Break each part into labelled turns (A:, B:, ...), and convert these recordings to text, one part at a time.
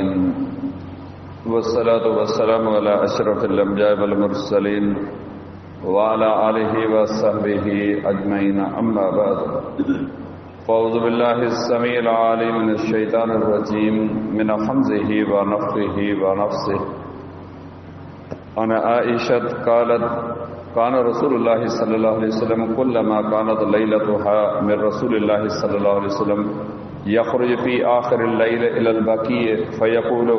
A: العالمين والصلاة والسلام على أشرف الأنبياء والمرسلين وعلى آله وصحبه أجمعين أما بعد فأعوذ بالله السميع العليم من الشيطان الرجيم من حمزه ونفخه ونفسه عن عائشة قالت كان رسول الله صلى الله عليه وسلم كلما كانت ليلتها من رسول الله صلى الله عليه وسلم يخرج في آخر الليل إلى البقيع فيقول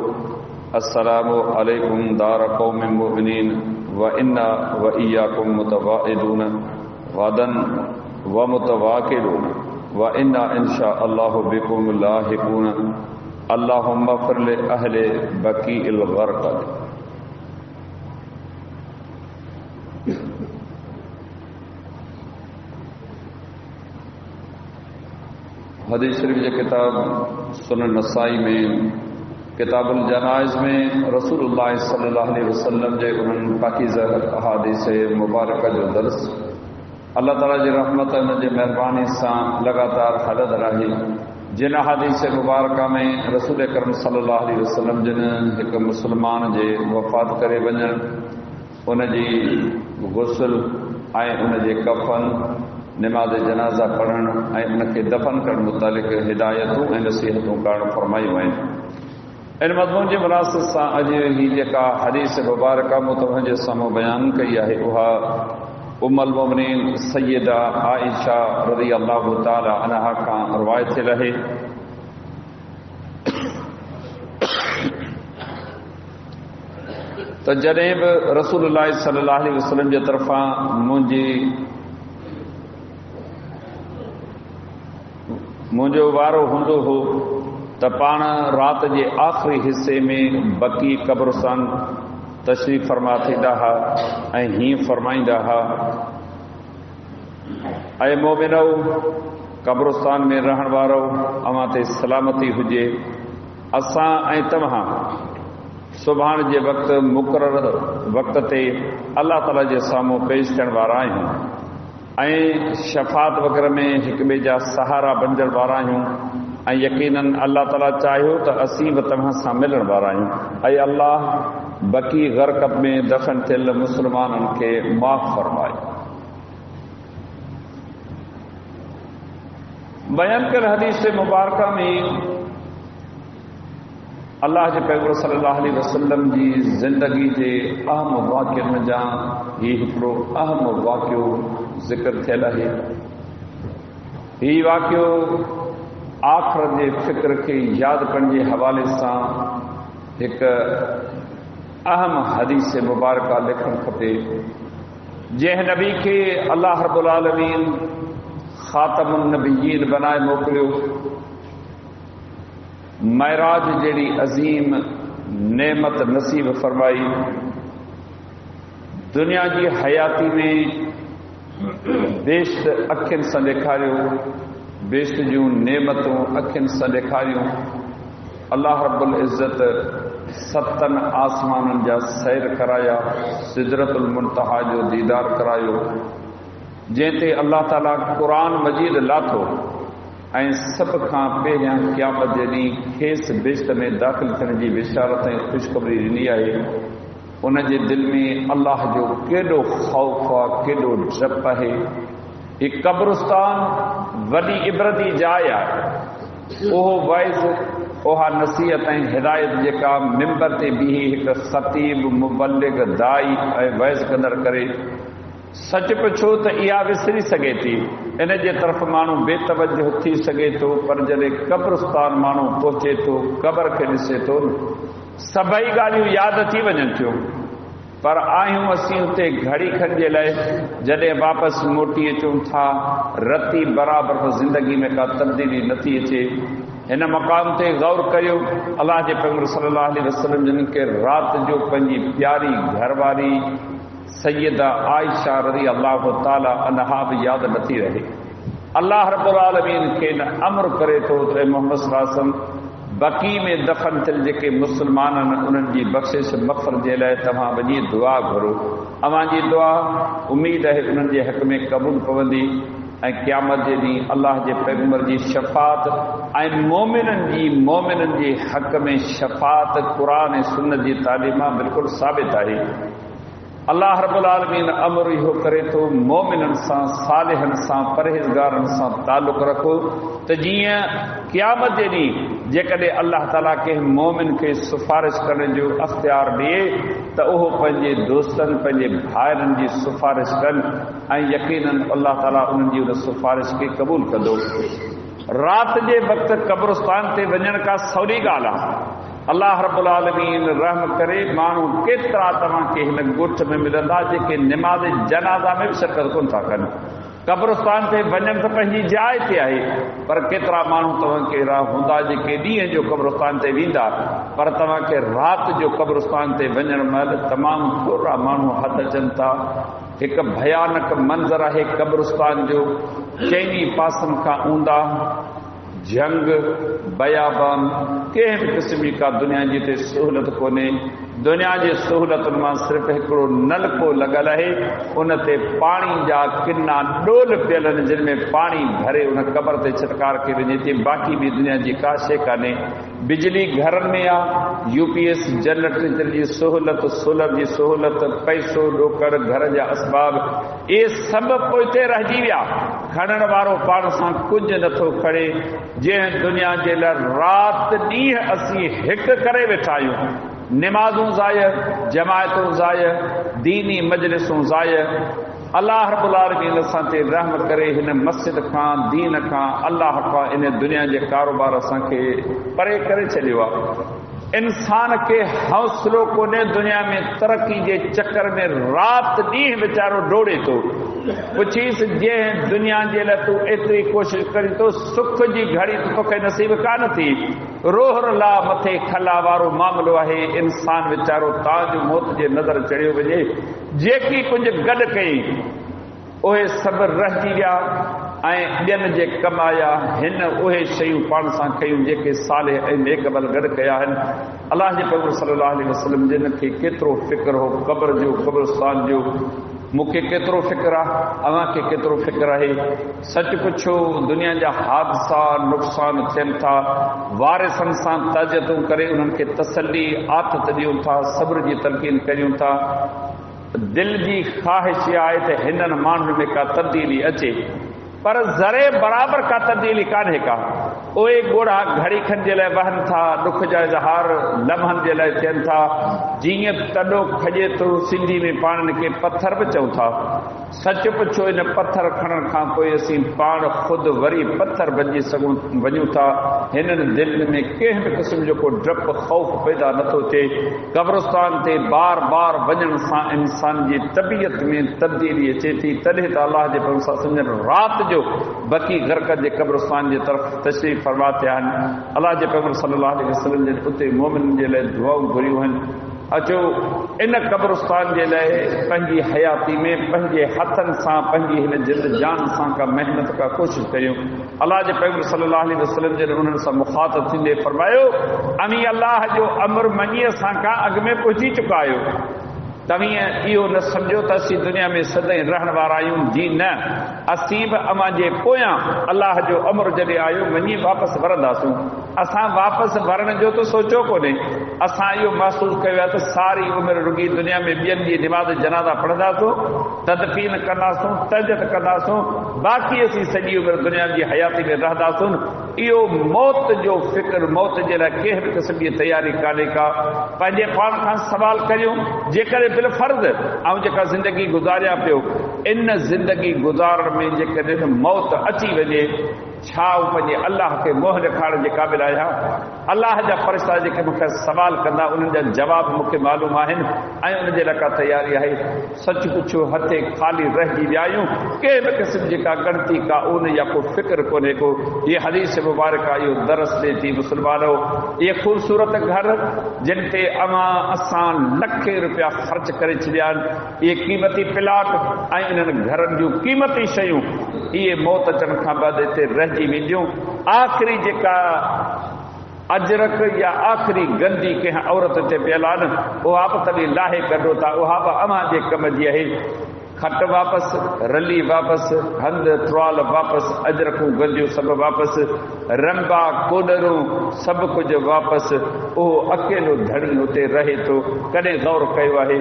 A: السلام عليكم دار قوم مؤمنين وإنا وإياكم متواعدون غدا ومتواكلون وإنا إن شاء الله بكم لاحقون اللهم اغفر لأهل بقيع الغرقد. حدیث شریف جو کتاب سنن نسائی میں کتاب الجنائز میں رسول اللہ صلی اللہ علیہ وسلم کے انہوں پاکیزہ احادیث مبارکہ جو درس اللہ تعالیٰ کی رحمت ان کی مہربانی سے لگاتار حلد رہی. جن احادیث مبارکہ میں رسول کرم صلی اللہ علیہ وسلم جن ایک مسلمان کے وفات کرے ون ان کی غسل ان کے کفن نماز جنازہ پڑھن ان کے دفن کرنے متعلق ہدایتوں نصیحتوں کرن فرمائی وئیں. ان مضمون کے مناسب سے اج ہی جا حدیث مبارکہ متوجہ ساموں بیان کئی ہے وہا ام المؤمنین سیدہ عائشہ رضی اللہ تعالی عنہا کا روایت رہے. تو جڏهن بھی رسول اللہ صلی اللہ علیہ وسلم کی طرفاں مجھے وارو ہوندو ہو تو پان رات کے آخری حصے میں بقی قبرستان تشریف فرما تھیندہ ہا ہی فرمائندہ ہا اے مومنو قبرستان میں رہن وارو اواں تے سلامتی ہوجے. اساں تمہاں سبحان جے وقت مقرر وقت تے اللہ تعالیٰ جے ساموں پیش کرن وارا آہیوں شفاعت وغیرہ میں ایک بے جا سہارا بنجن وارا آہیوں یقیناً اللہ تعالیٰ چاہیو تو اسی و تمہاں سا ملن وارا آہیوں. اے اللہ بقی غرقت میں دفن تھل مسلمانن کے معاف فرمائے. بیان کر حدیث مبارکہ میں اللہ کے پیغمبر صلی اللہ علیہ وسلم کی زندگی کے اہم واقعن جا یہ ہکڑو اہم واقعو ذکر تھیل ہے. یہ واقعو آخر کے فکر کے یاد کرنے کے حوالے سے ایک اہم حدیث مبارکہ لکھن کھپے. جن نبی کے اللہ رب العالمین خاتم النبیین بنائے موکلیو معراج جیڑی عظیم نعمت نصیب فرمائی دنیا کی حیاتی میں بیشت اکھن سے ڈیکھاریو بیشت جو نعمتوں اکھن سے ڈیکھاریوں. اللہ رب العزت ستن آسمانن جا سیر کرایا سدرت المنتہا جو دیدار کرایو جنتے اللہ تعالیٰ قرآن مجید لاتھو سب کھاں پہلیاں قیامت جی کھیس بیشت میں داخل کرنے کی بشارتیں خوشخبری ڈنی ہے. ان کے دل میں اللہ جو کیڈو خوف ہے کیڈو ڈپ ہے. یہ قبرستان وڈی عبرتی جائے ہے. وہ وائز وہ نصیحت ہدایت جا ممبر تے بھی ایک خطیب مبلغ دائی وائز قدر کرے سچ پچھو تو یہ وسری سگے تھی ان کے طرف مانو بے توجہ تھی سگے تو پر جڏहिं قبرستان مانو پہنچے تو قبر کے ڈسے تو سبھی گالیوں یاد تھی ون تھوں پر آیوں اسی اتنے گھڑی کھن کے لئے جڏहिं واپس موٹی اچوں تھا رتی برابر زندگی میں کا تبدیلی نتی اچے. ان مقام تے غور کریو اللہ کے پیغمبر صلی اللہ علیہ وسلم جن کے رات جو پنجی پیاری گھر واری سیدہ عائشہ رضی اللہ تعالی عنہا بھی یاد نتی رہے. اللہ رب العالمین کے امر کرے تو محمد صلی اللہ علیہ وسلم بقی میں دفن تھل جے مسلمان انہن کی بخشش مغفرت کے لئے تمام وجی دعا گھرو. اواں جی دعا امید ہے انہن کے حق میں قبول پوندی. ऐं क़यामत जे ॾींहुं अल्लाह जे पैगंबर जी शफ़ात ऐं मोमिननि जी हक़ में शफ़ात क़ुरान ऐं सुन्नत जी तालीम बिल्कुलु साबित आहे। अल्लाह रब्बुल आलमीन अमर इहो करे थो मोमिननि सां, सालिहनि सां, परहेज़गारनि सां ताल्लुक़ रखो त जीअं क़यामत जे ॾींहुं जेकॾहिं अल्लाह ताला कंहिं मोमिन खे सिफ़ारिश करण जो अख़्तियार ॾिए त उहो पंहिंजे दोस्तनि, पंहिंजे भाइरनि जी सिफ़ारिश कनि ऐं यकीनन अल्लाह ताला उन्हनि जी उन सिफ़ारिश खे क़बूल कंदो। राति जे वक़्तु क़ब्रिस्तान ते वञण का सवली ॻाल्हि आहे। अल्लाह रब्बुल आलमीन रहम करे माण्हू केतिरा तव्हांखे हिन ॻोठ में मिलंदा जेके निमाज़ जनाज़ा में बि शिरकत कोन था कनि। क़ब्रिस्तान ते वञण त पंहिंजी जाइ ते आहे, पर केतिरा माण्हू तव्हांखे अहिड़ा हूंदा जेके ॾींहं जो क़ब्रिस्तान ते वेंदा, पर तव्हांखे राति जो क़ब्रिस्तान ते वञण महिल तमामु थोरा माण्हू हथ अचनि था। हिकु भयानक मंज़र आहे क़ब्रिस्तान जो, चइनी पासनि खां ऊंदा जंग, बयाबान, कंहिं बि क़िस्म जी का दुनिया जी हिते सहूलियत कोन्हे। दुनिया जी सहूलियतुनि मां सिर्फ़ु हिकिड़ो नलको लॻल आहे, उन ते पाणी जा किना डोल पियल आहिनि जिन में पाणी भरे उन क़बर ते छिटकार कई वञे थी। बाक़ी बि दुनिया जी का शइ कान्हे। बिजली घरनि में आहे, यूपीएस जनरेटर जी सहूलियत, सोलर जी सहूलियत, पैसो ॾोकड़, घर जा असबाब, इहे सभु पोइते रहिजी विया। खणण वारो पाण सां कुझु नथो खणे। जंहिं दुनिया जे लाइ राति ॾींहं असीं हिकु करे वेठा आहियूं, निमाज़ूं ज़ाय, जमायतूं ज़ाय, दीनी मजलिसूं ज़ाय। अल्लाह रब्बुल आलमीन असां ते रहम करे हिन मस्जिद खां, दीन खां, अल्लाह खां, इन दुनिया जे कारोबार असांखे परे करे छॾियो आहे। इंसान खे हौसलो कोन्हे दुनिया में तरक़ी जे चक्कर में राति ॾींहं वीचारो डोड़े थो। पुछीसि जंहिं दुनिया जे लाइ तूं एतिरी कोशिशि करी थो, सुख जी घड़ी तोखे नसीब कान थी। रोहर ला मथे खला वारो मामिलो आहे। इंसान वीचारो ताज मौत जे नज़र चढ़ियो वञे। जेकी कुझु गॾु कई उहे सभु रहिजी विया ऐं ॿियनि जे कम आया। हिन उहे शयूं पाण सां कयूं जेके सालिह ऐं नेकबल गॾु कया आहिनि। अलाह जे पैगंबर सल्लल्लाहु अलैहि वसल्लम जिन खे केतिरो फ़िक्र हो क़ब्र जो, क़ब्रिस्तान जो। मूंखे केतिरो फ़िक्र आहे, अव्हांखे केतिरो फ़िक्र आहे। सच पुछो, दुनिया जा हादसा नुक़सान थियनि था, वारिसनि सां ताज़ियतूं करे उन्हनि खे तसली आथत ॾियूं था, सब्र जी तलक़ीन कयूं था। दिल जी ख़्वाहिश आहे त हिननि माण्हुनि में का तब्दीली अचे, पर ज़रे बराबरि का तब्दीली कान्हे का। उहे ॻोढ़ा घड़ी खनि जे लाइ वहनि था, ॾुख जा इज़हार लम्हनि जे लाइ थियनि था। जीअं तॾो खॼे थो, सिंधी में पाणनि खे पथर बि चऊं था। सच पुछो, इन पथर खणण खां पोइ असीं पाण ख़ुदि वरी पथर बणिजी वञूं था। हिननि दिलि में कंहिं बि क़िस्म जो को डपु ख़ौफ़ पैदा नथो थिए। क़ब्रिस्तान ते बार बार वञण सां इंसान जी तबियत में तब्दीली अचे थी। तॾहिं त अलाह जे पैगंबर सम्झनि राति जो बकी गरकत जे क़ब्रिस्तान जे तरफ़ तशरीफ़ फरमा थिया आहिनि। अलाह जे पैगंबर सल्लल्लाहु अलैहि वसल्लम जे उते मोमिननि जे लाइ दुआऊं घुरियूं आहिनि। अचो इन क़ब्रिस्तान जे लाइ पंहिंजी हयाती में पंहिंजे हथनि सां, पंहिंजी हिन जिंद जान सां का महिनत का कोशिशि कयूं। अलाह जे पैगंबर सल्लल्लाहु अलैहि वसल्लम जॾहिं उन्हनि सां मुख़ातिब थींदे फरमायो, अमी अलाह जो अमर मञीअ सां का अॻ में पहुची चुका आहियो। तव्हीं इहो न सम्झो त असीं दुनिया में सदाईं रहण वारा आहियूं। जी न, असीं बि अव्हां जे पोयां अलाह जो अमर जॾहिं आयो मञी वापसि वरंदासूं। असां वापसि वरण जो त सोचियो कोन्हे। असां इहो महसूसु कयो आहे त सारी उमिरि रुॻी दुनिया में ॿियनि जी निमाज़ जनाज़ा पढ़ंदासूं, तदफ़ीन कंदासूं, तजियत कंदासूं, बाक़ी असीं सॼी उमिरि दुनिया जी हयाती में रहंदासूं। इहो मौत जो फ़िक्र, मौत जे लाइ कंहिं बि क़िस्म जी तयारी कान्हे का। पंहिंजे पाण खां सवाल करियूं, जेकॾहिं बिलफर्ज़ ऐं जेका ज़िंदगी गुज़ारिया पियो, इन ज़िंदगी गुज़ारण में जेकॾहिं मौत अची वञे, छा पंहिंजे अलाह खे मुंहुं ॾेखारण जे क़ाबिल आहियां? अलाह जा फ़रिश्ता जेके मूंखे सवाल कंदा उन्हनि जा जवाब मूंखे मालूम आहिनि ऐं उन जे लाइ का तयारी आहे। सच पुछो, हथे ख़ाली रहिजी विया आहियूं। कंहिं बि क़िस्म जी का गणती का ऊन या को फ़िक्र कोन्हे को। हीअ हदीस मुबारक इहो दरस ॾिए थी मुस्लमानो, इहे ख़ूबसूरत घर जिन ते असां लखे रुपया ख़र्च करे छॾिया आहिनि, इहे क़ीमती प्लाट ऐं इन्हनि घरनि जूं क़ीमती शयूं, इहे मौत अचण खां बाद हिते रहिजी वेंदियूं। आख़िरी जेका अजरक या आख़िरी गंदी कंहिं औरत ते पियल आहे न, उहा बि तॾहिं लाहे कढो था, उहा बि अव्हां जे कम जी आहे। खट वापसि, रली वापसि, हंध ट्रॉल वापसि, अजरकूं गंदियूं सभु वापसि, रंबा कोडरूं सभु कुझु वापसि। उहो अकेलो धणी हुते रहे थो। कॾहिं गौर कयो आहे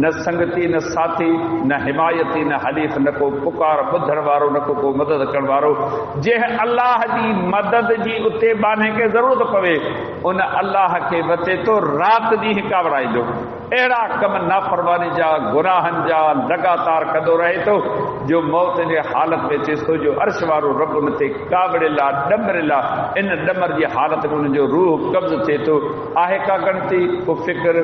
A: न संगती न साथी न हिमायती न हलीफ़, न को पुकार ॿुधण वारो, न को मदद करण वारो। जंहिं अल्लाह जी मदद जी उते बाने खे ज़रूरत पवे उन अल्लाह खे वते तो राति ॾींहुं कावड़ाईंदो। अहिड़ा कम नाफ़रमानी जा गुनाहनि जा लगातार कंदो रहे थो जो मौत जे हालत में थिएसि थो जो अर्श वारो रब उन ते कावड़ियल आहे, ॾमरियल आहे। इन ॾमर जी हालत में उनजो रूह कब्ज़ थिए थो। आहे का गणती को फ़िक्र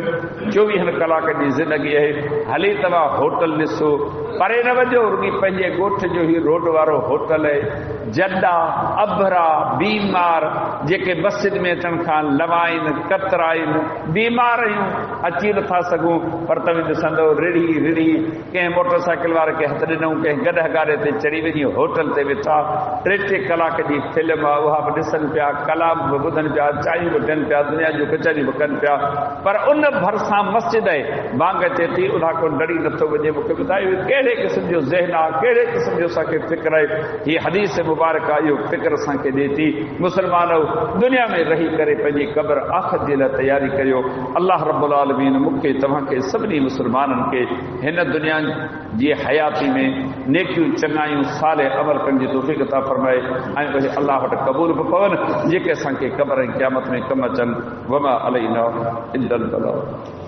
A: 24 कलाक जी ज़िंदगी आहे। हली तव्हां होटल ॾिसो, परे न वञो, रुॻी पंहिंजे ॻोठ जो ई रोड वारो होटल आहे। जॾा अभरा बीमार जेके मस्जिद में अचण खां लवाइनि कतराइनि, बीमार आहियूं, अची नथा सघूं, पर तव्हां ॾिसंदो रिड़ी रिड़ी कंहिं मोटरसाइकिल वारे खे हथु ॾिनऊं, कंहिं गॾह गाॾे ते चढ़ी वञी होटल ते वेठा। 3 कलाक जी फिल्म आहे, उहा बि ॾिसनि पिया, कलाम बि ॿुधनि पिया, चांहियूं बि ॾियनि पिया, दुनिया जूं कचहरियूं बि कनि पिया। पर उन भरिसां मस्जिद आहे, बांग अचे थी, उन खां डरी नथो वञे। मूंखे ॿुधायो कहिड़े क़िस्म जो ज़हन आहे, कहिड़े क़िस्म जो असांखे फ़िक्र आहे। हीअ हदीस मुबारक आहे, इहो फ़िक्र असांखे ॾिए थी। मुस्लमानो दुनिया में रही करे पंहिंजी क़ब्र आख़िर जे लाइ तयारी करियो। अल्लाह रब्बुल आलमीन मूंखे तव्हांखे सभिनी मुस्लमाननि खे हिन दुनिया जी हयाती में नेकियूं चङायूं साले अमल करण जी तौफ़ीक़ अता फ़रमाए ऐं उहे अल्लाह वटि क़बूल बि पवनि जेके असांखे क़ब्र ऐं क़यामत में कमु अचनि। वमा अलैना इल्लल बलाग।